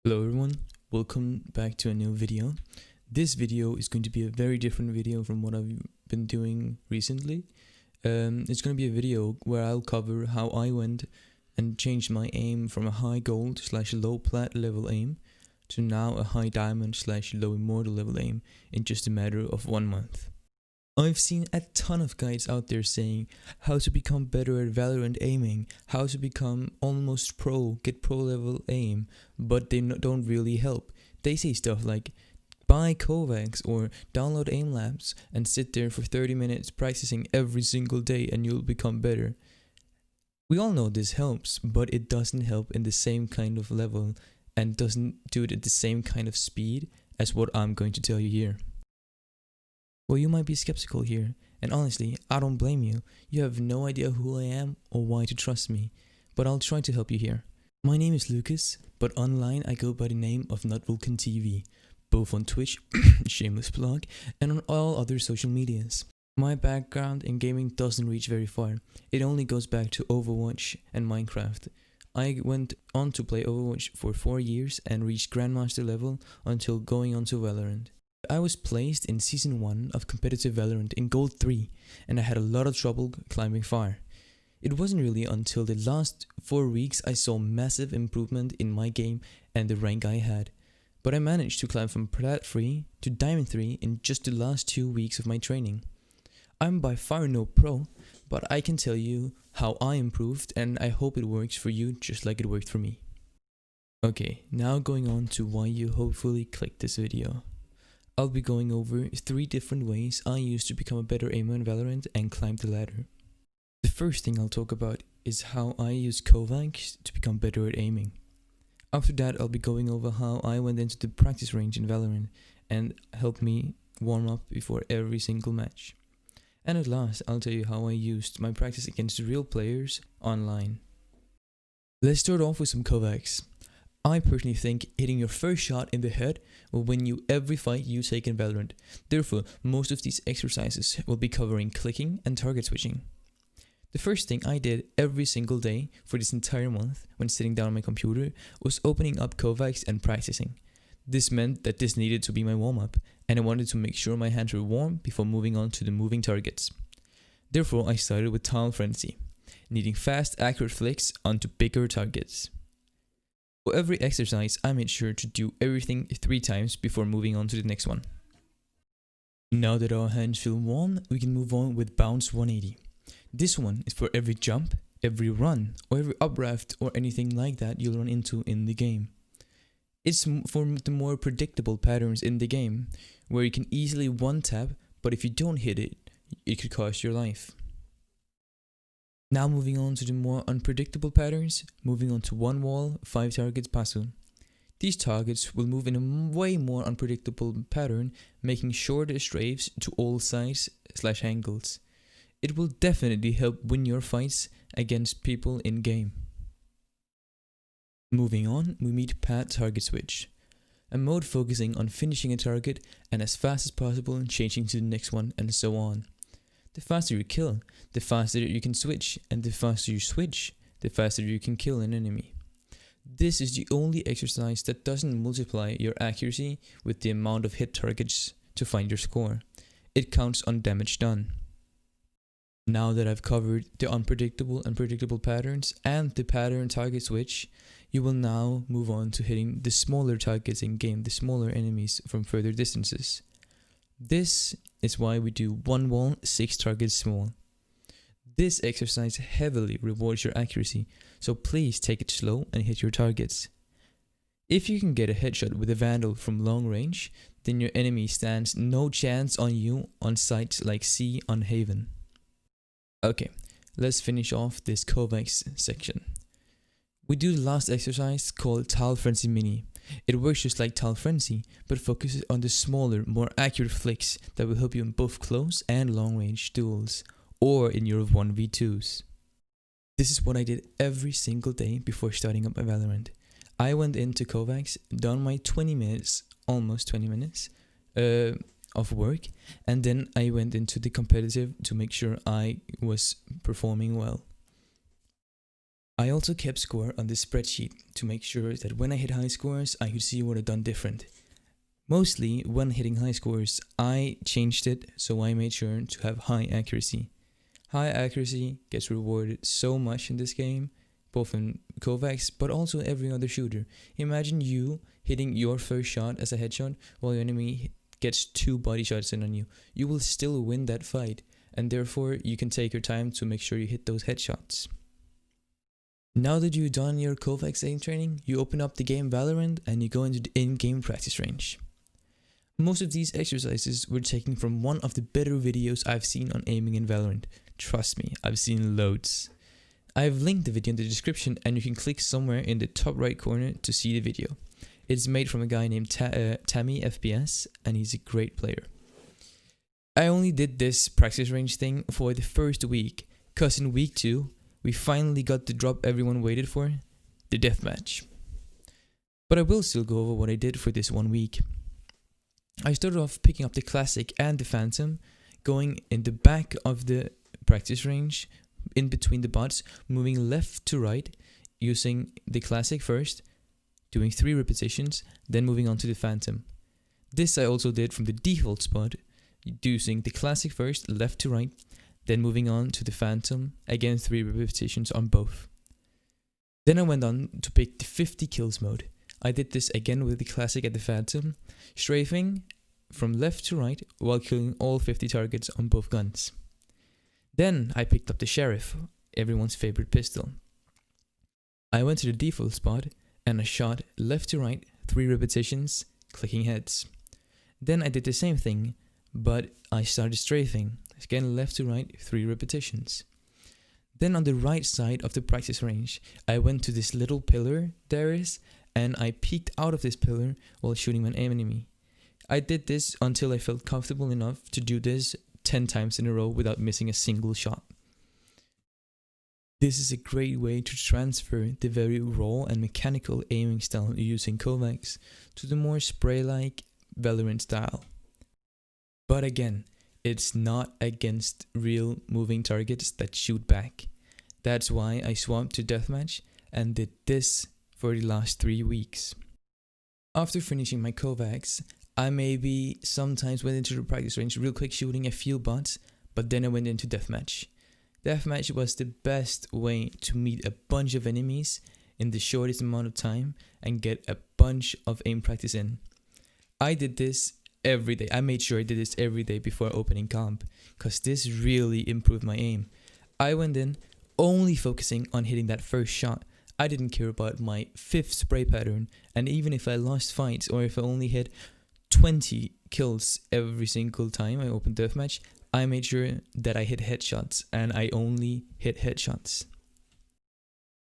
Hello everyone, welcome back to a new video. This video is going to be a very different video from what I've been doing recently. It's going to be a video where I'll cover how I went and changed my aim from a high gold / low plat level aim to now a high diamond / low immortal level aim in just a matter of 1 month. I've seen a ton of guides out there saying how to become better at Valorant aiming, how to become almost pro, get pro level aim, but they don't really help. They say stuff like buy Kovacs or download aim labs and sit there for 30 minutes practicing every single day and you'll become better. We all know this helps, but it doesn't help in the same kind of level and doesn't do it at the same kind of speed as what I'm going to tell you here. Well, you might be skeptical here, and honestly, I don't blame you. You have no idea who I am or why to trust me, but I'll try to help you here. My name is Lucas, but online I go by the name of NotVulcanTV, both on Twitch, shameless plug, and on all other social medias. My background in gaming doesn't reach very far. It only goes back to Overwatch and Minecraft. I went on to play Overwatch for 4 years and reached Grandmaster level until going on to Valorant. I was placed in Season 1 of competitive Valorant in Gold 3 and I had a lot of trouble climbing far. It wasn't really until the last 4 weeks I saw massive improvement in my game and the rank I had. But I managed to climb from Plat 3 to Diamond 3 in just the last 2 weeks of my training. I'm by far no pro, but I can tell you how I improved and I hope it works for you just like it worked for me. Okay, now going on to why you hopefully clicked this video. I'll be going over 3 different ways I used to become a better aimer in Valorant and climb the ladder. The first thing I'll talk about is how I use Kovacs to become better at aiming. After that, I'll be going over how I went into the practice range in Valorant and helped me warm up before every single match. And at last, I'll tell you how I used my practice against real players online. Let's start off with some Kovacs. I personally think hitting your first shot in the head will win you every fight you take in Valorant. Therefore, most of these exercises will be covering clicking and target switching. The first thing I did every single day for this entire month when sitting down on my computer was opening up Kovacs and practicing. This meant that this needed to be my warm-up, and I wanted to make sure my hands were warm before moving on to the moving targets. Therefore, I started with Tile Frenzy, needing fast, accurate flicks onto bigger targets. For every exercise, I made sure to do everything 3 times before moving on to the next one. Now that our hands feel warm, we can move on with Bounce 180. This one is for every jump, every run, or every upraft or anything like that you'll run into in the game. It's for the more predictable patterns in the game, where you can easily one-tap, but if you don't hit it, it could cost your life. Now moving on to the more unpredictable patterns, moving on to 1 wall, 5 targets pasu. These targets will move in a way more unpredictable pattern, making shorter strafes to all sides / angles. It will definitely help win your fights against people in game. Moving on, we meet Pad Target Switch, a mode focusing on finishing a target and as fast as possible changing to the next one and so on. The faster you kill, the faster you can switch, and the faster you switch, the faster you can kill an enemy. This is the only exercise that doesn't multiply your accuracy with the amount of hit targets to find your score. It counts on damage done. Now that I've covered the unpredictable and predictable patterns and the pattern target switch, you will now move on to hitting the smaller targets in game, the smaller enemies from further distances. This is why we do 1 wall, 6 targets small. This exercise heavily rewards your accuracy, so please take it slow and hit your targets. If you can get a headshot with a Vandal from long range, then your enemy stands no chance on you on sites like C on Haven. Okay, let's finish off this Kovacs section. We do the last exercise called Tile Frenzy Mini. It works just like Tile Frenzy, but focuses on the smaller, more accurate flicks that will help you in both close and long range duels, or in your 1v2s. This is what I did every single day before starting up my Valorant. I went into Kovacs, done my 20 minutes, almost 20 minutes, of work, and then I went into the competitive to make sure I was performing well. I also kept score on this spreadsheet to make sure that when I hit high scores, I could see what I'd done different. Mostly, when hitting high scores, I changed it so I made sure to have high accuracy. High accuracy gets rewarded so much in this game, both in Kovacs but also every other shooter. Imagine you hitting your first shot as a headshot while your enemy gets 2 body shots in on you. You will still win that fight, and therefore you can take your time to make sure you hit those headshots. Now that you've done your Kovacs aim training, you open up the game Valorant and you go into the in-game practice range. Most of these exercises were taken from one of the better videos I've seen on aiming in Valorant. Trust me, I've seen loads. I've linked the video in the description and you can click somewhere in the top right corner to see the video. It's made from a guy named Tammy FPS and he's a great player. I only did this practice range thing for the first week, cause in week 2, we finally got the drop everyone waited for, the deathmatch. But I will still go over what I did for this 1 week. I started off picking up the Classic and the Phantom, going in the back of the practice range, in between the bots, moving left to right, using the Classic first, doing 3 repetitions, then moving on to the Phantom. This I also did from the default spot, using the Classic first, left to right, then moving on to the Phantom, again 3 repetitions on both. Then I went on to pick the 50 kills mode. I did this again with the Classic and the Phantom, strafing from left to right while killing all 50 targets on both guns. Then I picked up the Sheriff, everyone's favorite pistol. I went to the default spot and I shot left to right 3 repetitions, clicking heads. Then I did the same thing, but I started strafing, again left to right 3 repetitions. Then on the right side of the practice range, I went to this little pillar there is, and I peeked out of this pillar while shooting an enemy. I did this until I felt comfortable enough to do this 10 times in a row without missing a single shot. This is a great way to transfer the very raw and mechanical aiming style you use in Kovacs to the more spray-like Valorant style. But again, it's not against real moving targets that shoot back. That's why I swapped to Deathmatch and did this for the last 3 weeks. After finishing my Kovacs, I maybe sometimes went into the practice range real quick shooting a few bots, but then I went into Deathmatch. Deathmatch was the best way to meet a bunch of enemies in the shortest amount of time and get a bunch of aim practice in. I did this every day. I made sure I did this every day before opening comp, cause this really improved my aim. I went in only focusing on hitting that first shot. I didn't care about my 5th spray pattern, and even if I lost fights or if I only hit 20 kills every single time I opened Deathmatch, I made sure that I hit headshots and I only hit headshots.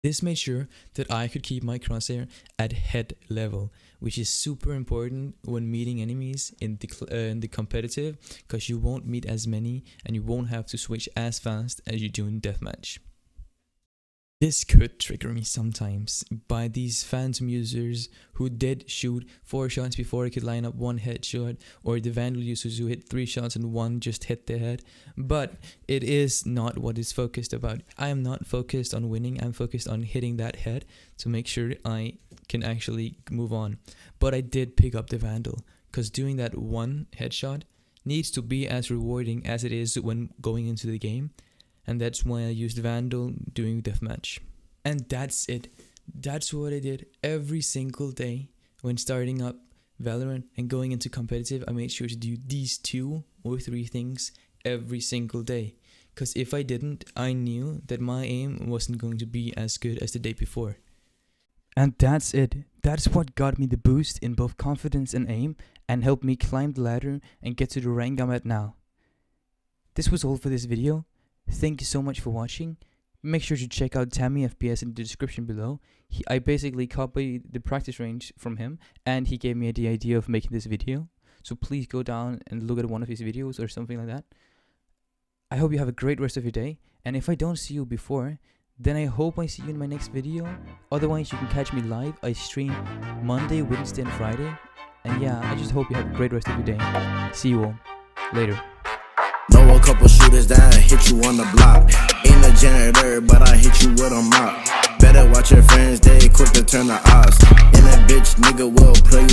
This made sure that I could keep my crosshair at head level, which is super important when meeting enemies in the competitive, because you won't meet as many and you won't have to switch as fast as you do in Deathmatch. This could trigger me sometimes by these Phantom users who did shoot 4 shots before I could line up 1 headshot, or the Vandal users who hit 3 shots and 1 just hit the head. But it is not what it's focused about. I am not focused on winning, I'm focused on hitting that head to make sure I can actually move on. But I did pick up the Vandal, because doing that 1 headshot needs to be as rewarding as it is when going into the game. And that's why I used Vandal doing Deathmatch. And that's it. That's what I did every single day when starting up Valorant and going into competitive. I made sure to do these 2 or 3 things every single day. Because if I didn't, I knew that my aim wasn't going to be as good as the day before. And that's it. That's what got me the boost in both confidence and aim, and helped me climb the ladder and get to the rank I'm at now. This was all for this video. Thank you so much for watching. Make sure to check out Tammy FPS in the description below. I basically copied the practice range from him, and he gave me the idea of making this video. So please go down and look at one of his videos or something like that. I hope you have a great rest of your day, and if I don't see you before, then I hope I see you in my next video. Otherwise, you can catch me live. I stream Monday, Wednesday, and Friday. And yeah, I just hope you have a great rest of your day. See you all. Later. Know a couple shooters that hit you on the block. Ain't a janitor, but I hit you with a mop. Better watch your friends, they quick to turn the odds. And that bitch nigga will play you.